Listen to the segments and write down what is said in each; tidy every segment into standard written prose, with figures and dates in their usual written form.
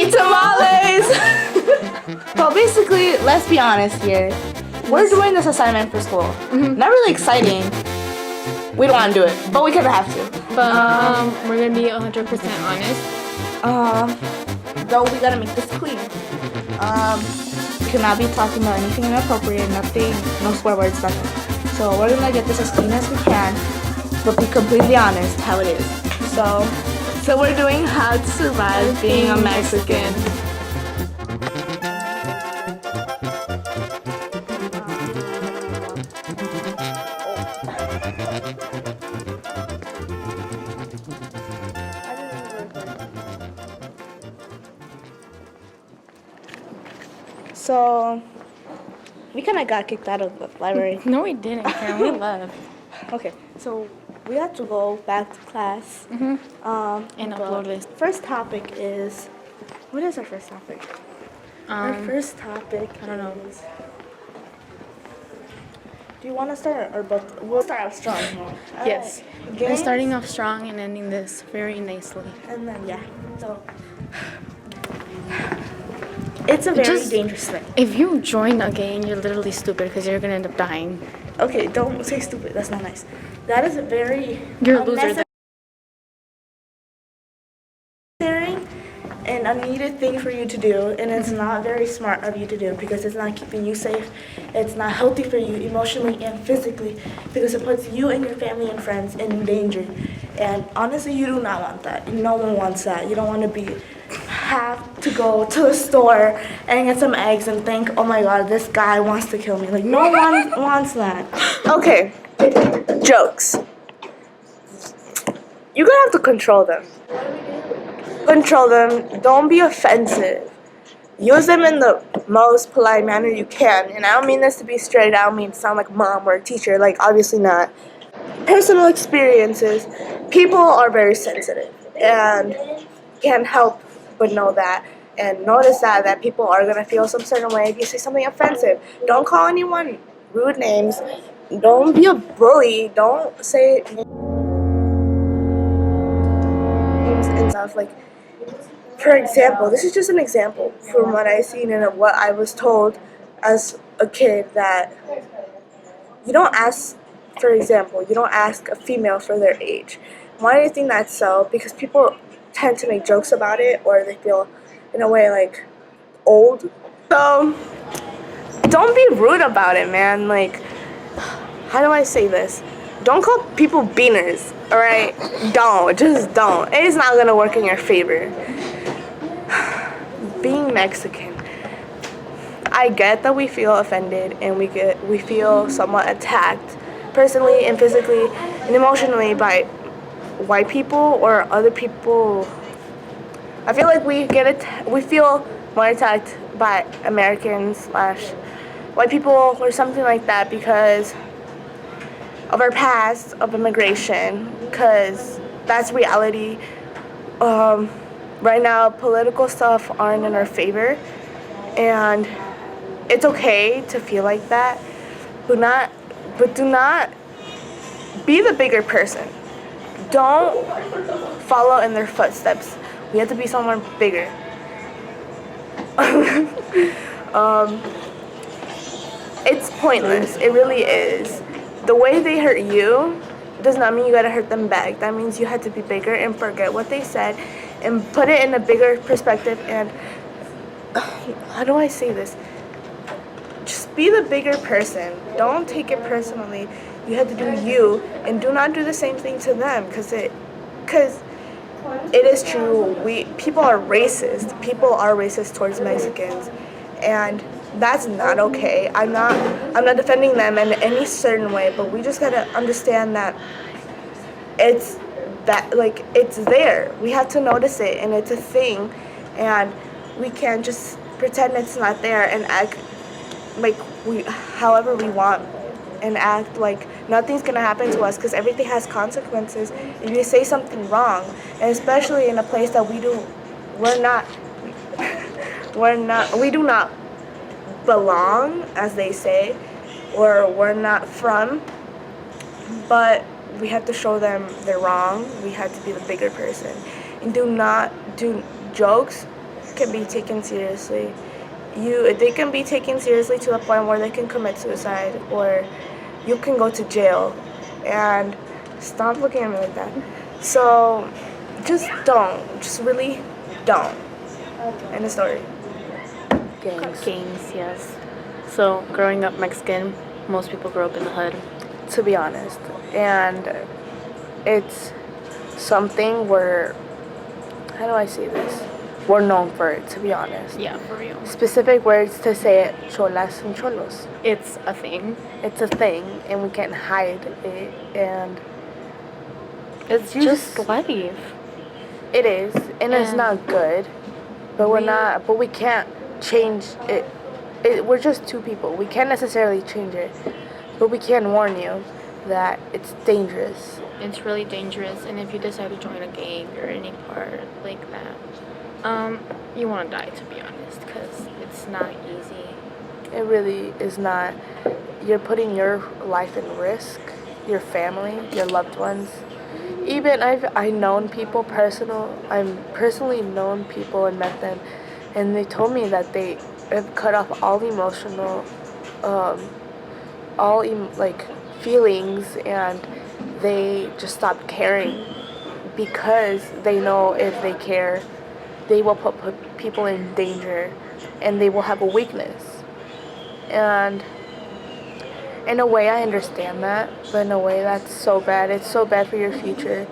eat tamales. So basically, let's be honest here. We're doing this assignment for school. Not really exciting. We don't want to do it, but we kind of have to. But we're gonna be 100% honest. Though we gotta make this clean. We cannot be talking about anything inappropriate, nothing, no swear words, nothing. So we're gonna get this as clean as we can, but be completely honest how it is. So we're doing how to survive being a Mexican. So we kind of got kicked out of the library. No, we didn't, Karen. We left. Okay, so we have to go back to class. And upload this. First topic is, what is our first topic? Our first topic, I don't know. is, do you want to start or both? We'll start out strong. Yes. Alright. We're starting off strong and ending this very nicely. And then, yeah, so it's a very dangerous thing. If you join a gang, you're literally stupid because you're gonna end up dying. Okay, don't say stupid. That's not nice. That is a very You're a loser. An unneeded thing for you to do, and it's not very smart of you to do because it's not keeping you safe. It's not healthy for you emotionally and physically because it puts you and your family and friends in danger. And honestly, you do not want that. No one wants that. You don't want to have to go to the store and get some eggs and think, oh my god, this guy wants to kill me. Like, no one wants that. Okay, jokes. You're gonna have to control them. Control them. Don't be offensive. Use them in the most polite manner you can. And I don't mean this to be straight. I don't mean to sound like mom or a teacher. Like, obviously not. Personal experiences. People are very sensitive. And can't help but know that. And notice that people are going to feel some certain way if you say something offensive. Don't call anyone rude names. Don't be a bully. Don't say names and stuff. Like, for example, this is just an example from what I've seen and what I was told as a kid, that you don't ask, for example, you don't ask a female for their age. Why do you think that's so? Because people tend to make jokes about it, or they feel, in a way, like, old. So, don't be rude about it, man. Like, how do I say this? Don't call people beaners, alright? Don't. Just don't. It's not gonna work in your favor. Being Mexican, I get that we feel offended and we feel somewhat attacked personally and physically and emotionally by white people or other people. I feel like we feel more attacked by Americans / white people or something like that because of our past of immigration, because that's reality. Right now, political stuff aren't in our favor, and it's okay to feel like that, but do not be the bigger person. Don't follow in their footsteps. We have to be someone bigger. It's pointless. It really is. The way they hurt you does not mean you gotta hurt them back. That means you had to be bigger and forget what they said and put it in a bigger perspective. And how do I say this? Just be the bigger person. Don't take it personally. You have to do you, and do not do the same thing to them, because it is true. People are racist. People are racist towards Mexicans, and that's not okay. I'm not defending them in any certain way, but we just gotta understand that it's there. We have to notice it, and it's a thing, and we can't just pretend it's not there and act like however we want, and act like nothing's gonna happen to us, because everything has consequences if you say something wrong, and especially in a place that we do not belong, as they say, or we're not from, but we have to show them they're wrong. We have to be the bigger person, and do not do jokes can be taken seriously. They can be taken seriously to the point where they can commit suicide, or you can go to jail. And stop looking at me like that. So just don't. Just really don't. End of story. Gangs, yes. So, growing up Mexican, most people grow up in the hood. To be honest. And it's something where, how do I say this? We're known for it, to be honest. Yeah, for real. Specific words to say it, cholas and cholos. It's a thing. It's a thing, and we can't hide it, and It's just life. it is, and it's And not good, but we can't change it. We're just two people. We can't necessarily change it, but we can warn you that it's dangerous. It's really dangerous, and if you decide to join a gang or any part like that, you want to die, to be honest, because it's not easy. It really is not. You're putting your life in risk, your family, your loved ones. Even I known people I'm personally known people and met them, and they told me that they have cut off all emotional, like feelings, and they just stopped caring because they know if they care, they will put people in danger, and they will have a weakness. And in a way, I understand that, but in a way, that's so bad. It's so bad for your future,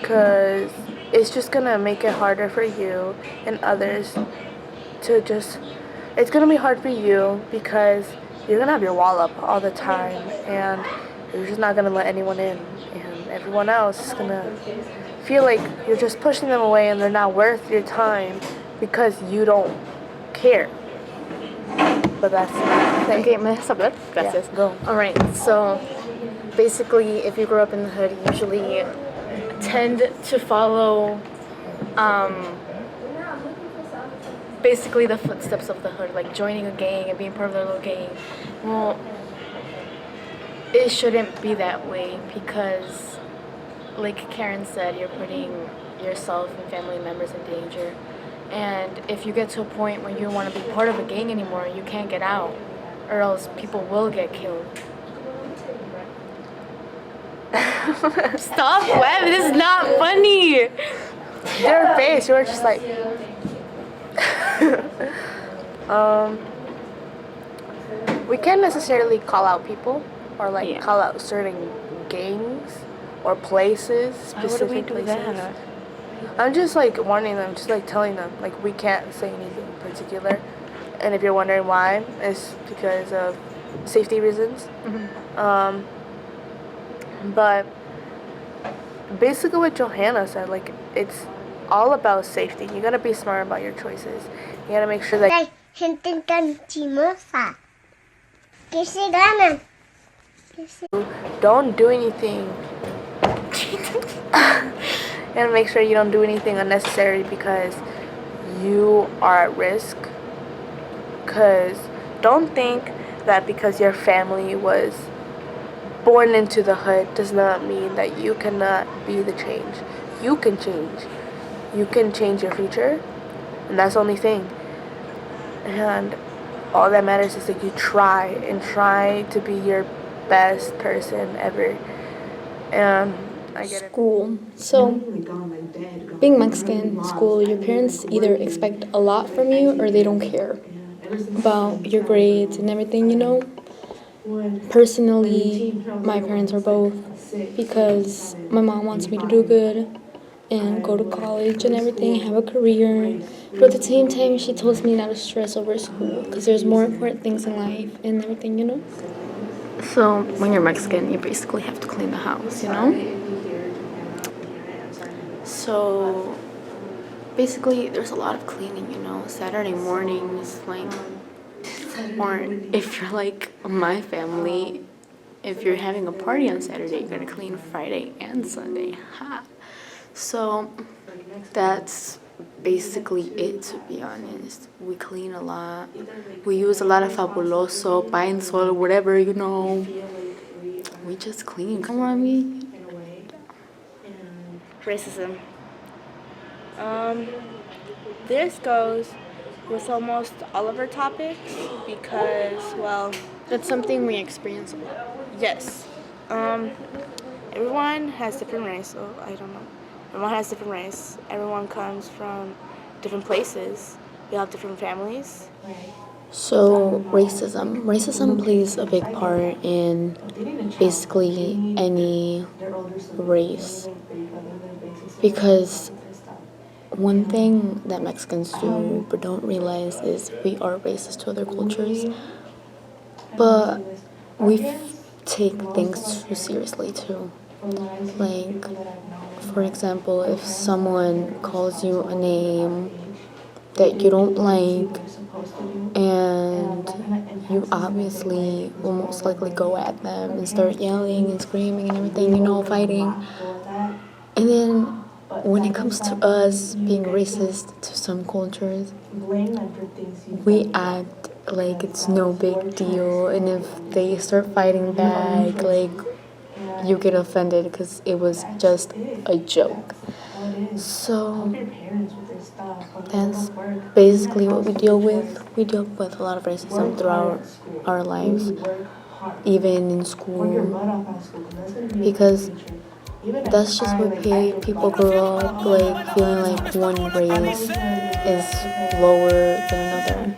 because it's just gonna make it harder for you and others to just. It's gonna be hard for you because you're gonna have your wall up all the time, and you're just not gonna let anyone in, and everyone else is gonna feel like you're just pushing them away, and they're not worth your time because you don't care. But that's the thing. Okay, ¿me dejas hablar? Gracias. Yeah, go. Alright, so basically, if you grow up in the hood, you usually tend to follow basically the footsteps of the hood, like joining a gang and being part of their little gang. Well, it shouldn't be that way because, like Karen said, you're putting yourself and family members in danger. And if you get to a point where you don't want to be part of a gang anymore, you can't get out, or else people will get killed. Stop, Web. This is not funny. Your face, you were just like. We can't necessarily call out people or like call out certain gangs or places, specific places. I'm just like warning them, just like telling them, like we can't say anything in particular. And if you're wondering why, it's because of safety reasons. Mm-hmm. But basically what Johanna said, like it's all about safety. You gotta be smart about your choices. You gotta make sure that Hay gente tan chimosa que se ganan. don't do anything. You gotta make sure you don't do anything unnecessary because you are at risk. Because don't think that because your family was born into the hood does not mean that you cannot be the change. You can change. You can change your future, and that's the only thing. And all that matters is that you try to be your best person ever. And I get it. School. So, being Mexican, school, your parents either expect a lot from you or they don't care about your grades and everything, you know? Personally, my parents are both because my mom wants me to do good and go to college and everything, have a career. But at the same time, she tells me not to stress over school because there's more important things in life and everything, you know? So when you're Mexican, you basically have to clean the house, you know? So basically, there's a lot of cleaning, you know? Saturday mornings, like, or if you're like my family, if you're having a party on Saturday, you're gonna clean Friday and Sunday. Ha! So that's basically it, to be honest. We clean a lot. We use a lot of fabuloso, pine sol, whatever, you know. We just clean. Come on, me. Racism. Um, this goes with almost all of our topics because, well, That's something we experience a lot. yes. Everyone has different race, so I don't know. Everyone has different race. Everyone comes from different places. We have different families. So, racism plays a big part in basically any race. Because one thing that Mexicans do but don't realize is we are racist to other cultures, but we take things too seriously too. Like, for example, if someone calls you a name that you don't like, and you obviously will most likely go at them and start yelling and screaming and everything, fighting. And then when it comes to us being racist to some cultures, we act like it's no big deal. And if they start fighting back, like, you get offended because it was just a joke. So that's basically what we deal with. We deal with a lot of racism throughout our lives, even in school, because that's just what people grow up like, feeling like one race is lower than another.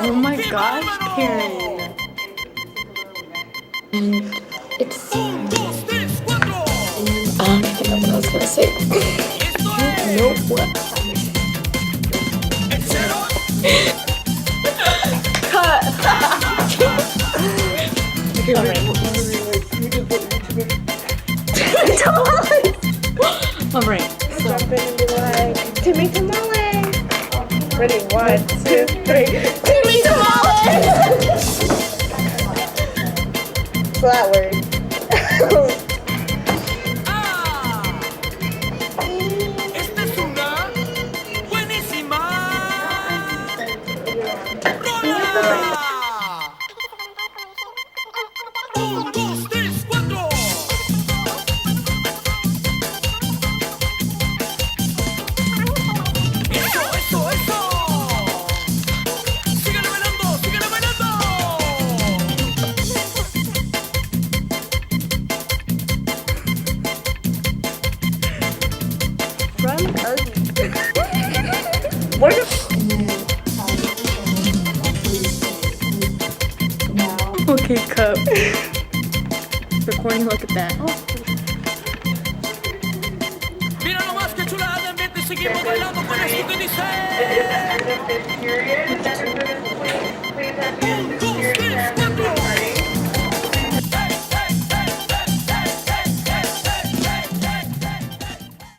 Oh my gosh, Karen. And it's I don't even know what I was gonna say. Nope. What? Cut. Okay, alright. Jump in and be like, Timmy Tamales. Ready? 1, 2, 3. Timmy Tamales. So that word. Esta es una buenísima rola. 1, 2, 3, 4. Eso. Síganle bailando, síganle bailando. From Irving. Where the Okay, cup. Recording, look at that. Mira nomás que chulada de ambiente y seguimos bailando con esto que dice. 1, 2, 3, 4.